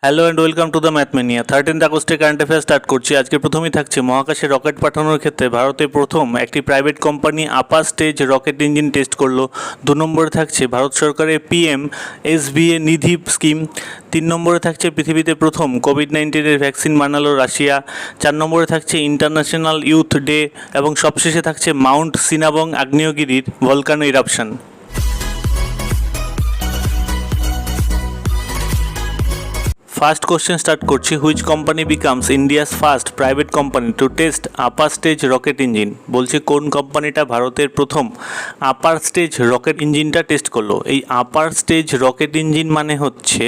Hello and welcome to the Mathmania. 13 আগস্টে current affair start করছি। আজকে প্রথমেই থাকছে মহাকাশে রকেট পাঠানোর ক্ষেত্রে ভারতের প্রথম একটি প্রাইভেট কোম্পানি আপার স্টেজ রকেট ইঞ্জিন টেস্ট করলো। 2 নম্বরে থাকছে ভারত সরকারের PMSVA নিধি স্কিম। 3 নম্বরে থাকছে পৃথিবীতে প্রথম কোভিড-19 ভ্যাকসিন বানালো রাশিয়া। 4 নম্বরে থাকছে ইন্টারন্যাশনাল ইউথ ডে এবং সবশেষে থাকছে মাউন্ট সিনাবং আগ্নেয়গিরির volcano eruption. First question start করছি। Which company becomes India's first private company to test upper stage rocket engine? বলছে কোন কোম্পানিটা ভারতের প্রথম আপার স্টেজ রকেট ইঞ্জিনটা টেস্ট করলো। এই আপার স্টেজ রকেট ইঞ্জিন মানে হচ্ছে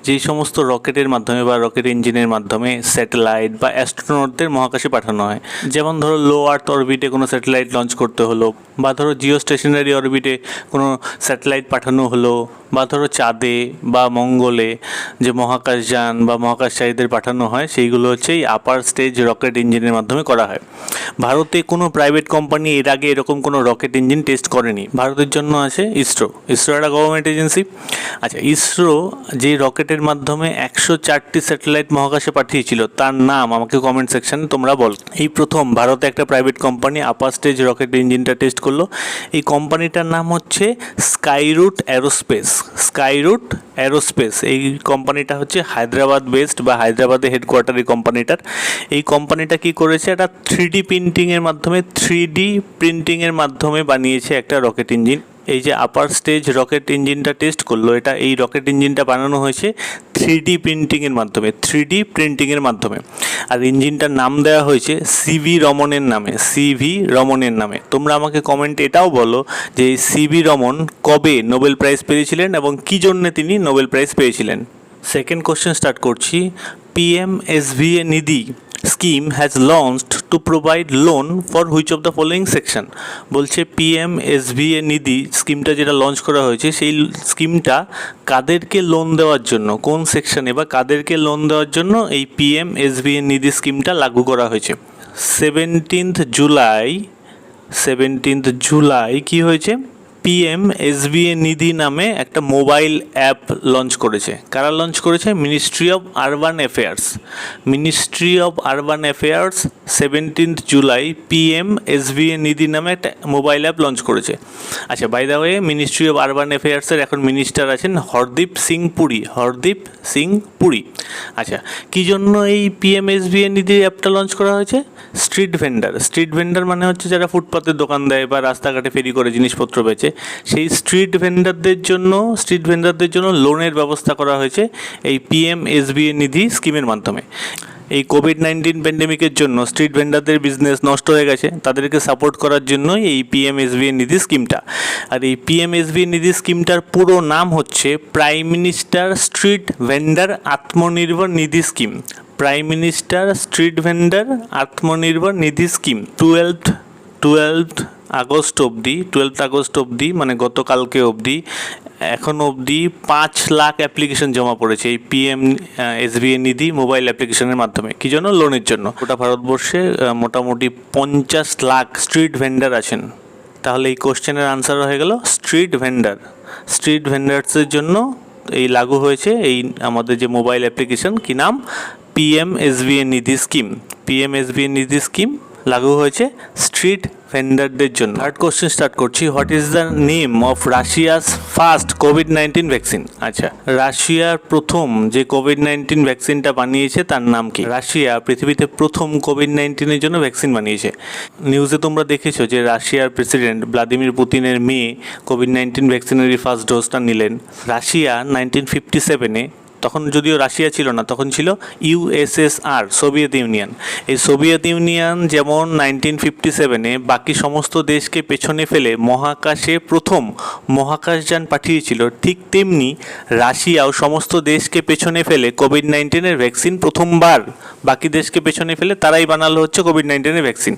যেই সমস্ত রকেটের মাধ্যমে বা রকেট ইঞ্জিনের মাধ্যমে স্যাটেলাইট বা অ্যাস্ট্রোনটদের মহাকাশে পাঠানো হয়। যেমন ধরো লো আর্থ অরবিটে কোনো স্যাটেলাইট লঞ্চ করতে হলো, বা ধরো জিও স্টেশনারি অরবিটে কোনো স্যাটেলাইট পাঠানো হলো, বা ধরো চাঁদে বা মঙ্গলে যে মহাকাশযান বা মহাকাশচারীদের পাঠানো হয় সেইগুলো হচ্ছে এই আপার স্টেজ রকেট ইঞ্জিনের মাধ্যমে করা হয়। ভারতে কোনো প্রাইভেট কোম্পানি এর আগে এরকম কোনো রকেট ইঞ্জিন টেস্ট করেনি। ভারতের জন্য আছে ইসরো। ইসরো একটা গভর্নমেন্ট এজেন্সি। আচ্ছা, ইসরো যে রকেটের মাধ্যমে 104টি স্যাটেলাইট মহাকাশে পাঠিয়েছিল তার নাম আমাকে কমেন্ট সেকশানে তোমরা বল। এই প্রথম ভারতে একটা প্রাইভেট কোম্পানি আপার স্টেজ রকেট ইঞ্জিনটা টেস্ট করলো। এই কোম্পানিটার নাম হচ্ছে স্কাইরুট অ্যারোস্পেস। স্কাইরুট অ্যারোস্পেস এই কোম্পানিটা হচ্ছে হায়দ্রাবাদ বেসড বা হায়দ্রাবাদে হেডকোয়ার্টার এই কোম্পানিটার। এই কোম্পানিটা কি করেছে, একটা 3D প্রিন্টিংয়ের মাধ্যমে বানিয়েছে একটা রকেট ইঞ্জিন। এই যে আপার স্টেজ রকেট ইঞ্জিনটা টেস্ট করলো, এই রকেট ইঞ্জিনটা বানানো হয়েছে 3D প্রিন্টিংয়ের মাধ্যমে। আর ইঞ্জিনটার নাম দেওয়া হয়েছে সিভি রমনের নামে। তোমরা আমাকে কমেন্টে এটাও বলো যে এই সিভি রমন কবে নোবেল প্রাইজ পেয়েছিলেন এবং কী জন্যে তিনি নোবেল প্রাইজ পেয়েছিলেন। সেকেন্ড কোশ্চেন স্টার্ট করছি। PMSVA Nidhi scheme has launched to provide loan for which of the following section? বলছে PMSVA নিধি স্কিমটা যেটা লঞ্চ করা হয়েছে সেই স্কিমটা কাদেরকে লোন দেওয়ার জন্য, কোন সেকশনে বা কাদেরকে লোন দেওয়ার জন্য এই PMSVA নিধি স্কিমটা লাগু করা হয়েছে। 17th জুলাই কি হয়েছে, PMSVA নিধি নামে একটা মোবাইল অ্যাপ লঞ্চ করেছে। কারা লঞ্চ করেছে? Ministry of urban affairs 17th July PMSVA Nidhi নামে একটা মোবাইল অ্যাপ লঞ্চ করেছে। আচ্ছা, by the way ministry of urban অ্যাফেয়ার্সের এখন মিনিস্টার আছেন হরদীপ সিং পুরী। আচ্ছা, কী জন্য এই PMSVA নিধি অ্যাপটা লঞ্চ করা হয়েছে? স্ট্রিট ভেন্ডার মানে হচ্ছে যারা ফুটপাতের দোকান দেয় বা রাস্তাঘাটে ফেরি করে জিনিসপত্র বেচে, সেই স্ট্রিট ভেন্ডারদের জন্য লোনের ব্যবস্থা করা হয়েছে এই PMSVA নিধি স্কিমের মাধ্যমে। এই কোভিড-19 প্যান্ডেমিকের জন্য স্ট্রিট ভেন্ডারদের বিজনেস নষ্ট হয়ে গেছে, তাদেরকে সাপোর্ট করার জন্যই এই PMSVA নিধি স্কিমটা। আর এই PMSVA নিধি স্কিমটার পুরো নাম হচ্ছে prime minister street vendor Atmanirbhar Nidhi scheme. Prime minister street vendor Atmanirbhar Nidhi scheme. 12th August অবধি মানে গতকালকে অবধি এখনও অবধি 5 লাখ অ্যাপ্লিকেশন জমা পড়েছে এই PMSVA নিধি মোবাইল অ্যাপ্লিকেশনের মাধ্যমে। কী জন্য? লোনের জন্য। গোটা ভারতবর্ষে মোটামুটি 50 লাখ স্ট্রিট ভেন্ডার আছেন। তাহলে এই কোশ্চেনের আনসার হয়ে গেল স্ট্রিট ভেন্ডার্সের জন্য এই লাগু হয়েছে এই আমাদের যে মোবাইল অ্যাপ্লিকেশন, কি নাম? PMSVA নিধি স্কিম লাগু হয়েছে স্ট্রিট ভেন্ডারদের জন্য। থার্ড কোশ্চেন স্টার্ট করছি। What is the name of Russia's first কোভিড-19 ভ্যাকসিন? আচ্ছা, রাশিয়ার প্রথম যে কোভিড-19 ভ্যাকসিনটা বানিয়েছে তার নাম কি? রাশিয়া পৃথিবীতে প্রথম কোভিড-19-এর জন্য ভ্যাকসিন বানিয়েছে। নিউজে তোমরা দেখেছো যে রাশিয়ার প্রেসিডেন্ট ভ্লাদিমির পুতিনের মেয়ে কোভিড-19 ভ্যাকসিনেরই ফার্স্ট ডোজটা নিলেন। রাশিয়া 1957-এ, তখন যদিও রাশিয়া ছিল না, তখন ছিল USSR, সোভিয়েত ইউনিয়ন। এই সোভিয়েত ইউনিয়ন যেমন 1957-এ বাকি সমস্ত দেশকে পেছনে ফেলে মহাকাশে প্রথম মহাকাশযান পাঠিয়েছিল, ঠিক তেমনি রাশিয়াও সমস্ত দেশকে পেছনে ফেলে কোভিড-19-এর ভ্যাকসিন প্রথমবার বাকি দেশকে পেছনে ফেলে তারাই বানালো হচ্ছে কোভিড-19-এর ভ্যাকসিন।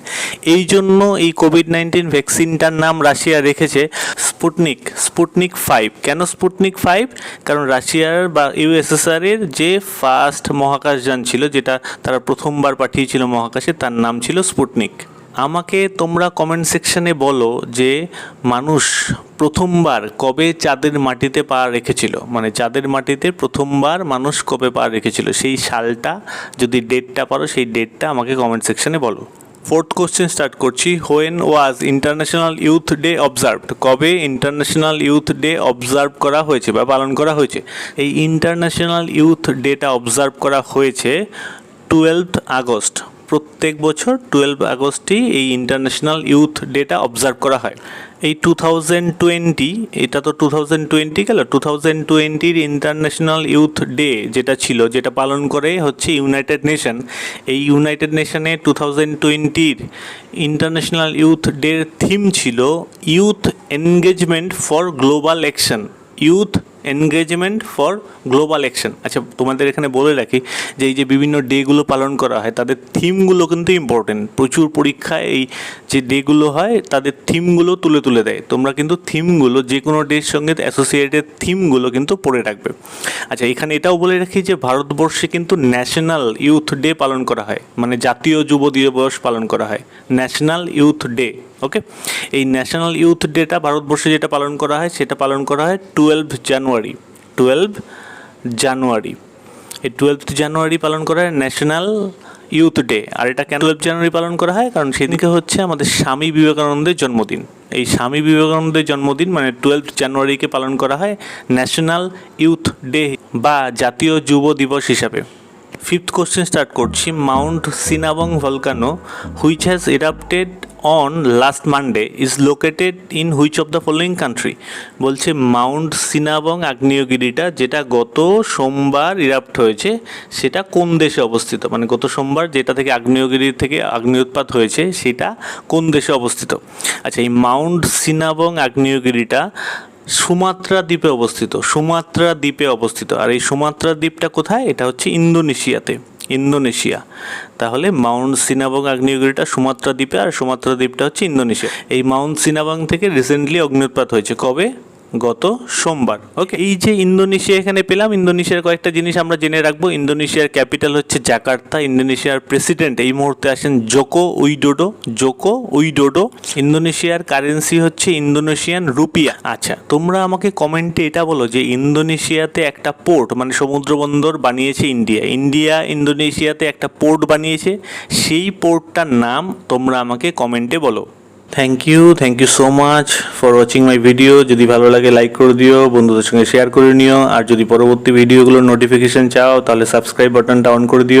এই জন্য এই কোভিড-19 ভ্যাকসিনটার নাম রাশিয়া রেখেছে স্পুটনিক 5। কেন স্পুটনিক 5? কারণ রাশিয়ার বা USSR-এর যে ফার্স্ট মহাকাশযান ছিল, যেটা তারা প্রথমবার পাঠিয়েছিল মহাকাশে, তার নাম ছিল স্পুটনিক। আমাকে তোমরা কমেন্ট সেকশনে বলো যে মানুষ প্রথমবার কবে চাঁদের মাটিতে পা রেখেছিল, মানে চাঁদের মাটিতে প্রথমবার মানুষ কবে পা রেখেছিল, সেই সালটা যদি ডেটটা পারো সেই ডেটটা আমাকে কমেন্ট সেকশনে বলো। ফোর্থ কোশ্চেন স্টার্ট করছি। When was international youth day observed? কবে ইন্টারন্যাশনাল ইউথ ডে অবজার্ভ করা হয়েছে বা পালন করা হয়েছে? এই ইন্টারন্যাশনাল ইউথ ডেটা অবজার্ভ করা হয়েছে 12 আগস্ট। প্রত্যেক বছর 12 আগস্টই এই ইন্টারন্যাশনাল ইউথ ডেটা অবজার্ভ করা হয়। এই 2020, এটা তো 2020 গেল, 2020-র ইন্টারন্যাশনাল ইউথ ডে যেটা ছিল, যেটা পালন করে হচ্ছে ইউনাইটেড নেশন। এই ইউনাইটেড নেশনে 2020-র ইন্টারন্যাশনাল ইউথ ডের থিম ছিল youth engagement for global action. Youth engagement for global action. আচ্ছা, তোমাদের এখানে বলে রাখি যে এই যে বিভিন্ন ডেগুলো পালন করা হয় তাদের থিমগুলো কিন্তু ইম্পর্টেন্ট। প্রচুর পরীক্ষায় এই যে ডেগুলো হয় তাদের থিমগুলো তুলে দেয়। তোমরা কিন্তু থিমগুলো যে কোনো ডের সঙ্গে অ্যাসোসিয়েটেড থিমগুলো কিন্তু পড়ে রাখবে। আচ্ছা, এখানে এটাও বলে রাখি যে ভারতবর্ষে কিন্তু ন্যাশনাল ইউথ ডে পালন করা হয়, মানে জাতীয় যুব দিবস পালন করা হয়, ন্যাশনাল ইউথ ডে। ওকে, এই ন্যাশনাল ইউথ ডেটা ভারতবর্ষে যেটা পালন করা হয় সেটা পালন করা হয় 12 জানুয়ারি। 12 জানুয়ারি, এই 12 জানুয়ারি পালন করা হয় ন্যাশনাল ইউথ ডে। আর এটা কেন 12 জানুয়ারি পালন করা হয়? কারণ সেদিকে হচ্ছে আমাদের স্বামী বিবেকানন্দের জন্মদিন। এই স্বামী বিবেকানন্দের জন্মদিন মানে 12 জানুয়ারিকে পালন করা হয় ন্যাশনাল ইউথ ডে বা জাতীয় যুব দিবস হিসাবে। ফিফথ কোশ্চেন স্টার্ট করছি। Mount Sinabung volcano which has erupted on last Monday is located in which of the following country? বলছে মাউন্ট সিনাবং আগ্নেয়গিরিটা যেটা গত সোমবার ইরাপ্ট হয়েছে সেটা কোন দেশে অবস্থিত, মানে গত সোমবার যেটা থেকে আগ্নেয়গিরি থেকে আগ্নেয়োৎপাত হয়েছে সেটা কোন দেশে অবস্থিত? আচ্ছা, এই মাউন্ট সিনাবং আগ্নেয়গিরিটা সুমাত্রা দ্বীপে অবস্থিত। সুমাত্রা দ্বীপে অবস্থিত। আর এই সুমাত্রা দ্বীপটা কোথায়? এটা হচ্ছে ইন্দোনেশিয়াতে, ইন্দোনেশিয়া। তাহলে মাউন্ট সিনাবং আগ্নেয়গিরিটা সুমাত্রা দ্বীপে, আর সুমাত্রা দ্বীপটা হচ্ছে ইন্দোনেশিয়া। এই মাউন্ট সিনাবং থেকে রিসেন্টলি অগ্ন্যুৎপাত হয়েছে। কবে? গত সোমবার। ওকে, এই যে ইন্দোনেশিয়া এখানে পেলাম, ইন্দোনেশিয়ার কয়েকটা জিনিস আমরা জেনে রাখবো। ইন্দোনেশিয়ার ক্যাপিটাল হচ্ছে জাকার্তা। ইন্দোনেশিয়ার প্রেসিডেন্ট এই মুহূর্তে আছেন জোকো উইডোডো। Joko Widodo. ইন্দোনেশিয়ার কারেন্সি হচ্ছে ইন্দোনেশিয়ান রুপিয়া। আচ্ছা, তোমরা আমাকে কমেন্টে এটা বলো যে ইন্দোনেশিয়াতে একটা পোর্ট মানে সমুদ্র বন্দর বানিয়েছে ইন্ডিয়া। ইন্ডিয়া ইন্দোনেশিয়াতে একটা পোর্ট বানিয়েছে, সেই পোর্টটার নাম তোমরা আমাকে কমেন্টে বলো। Thank you so much for watching my video. যদি ভালো লাগে লাইক করে দিও, বন্ধুদের সঙ্গে শেয়ার করে নিও, আর যদি পরবর্তী ভিডিওগুলোর নোটিফিকেশন চাও তাহলে সাবস্ক্রাইব বাটনটা অন করে দিও।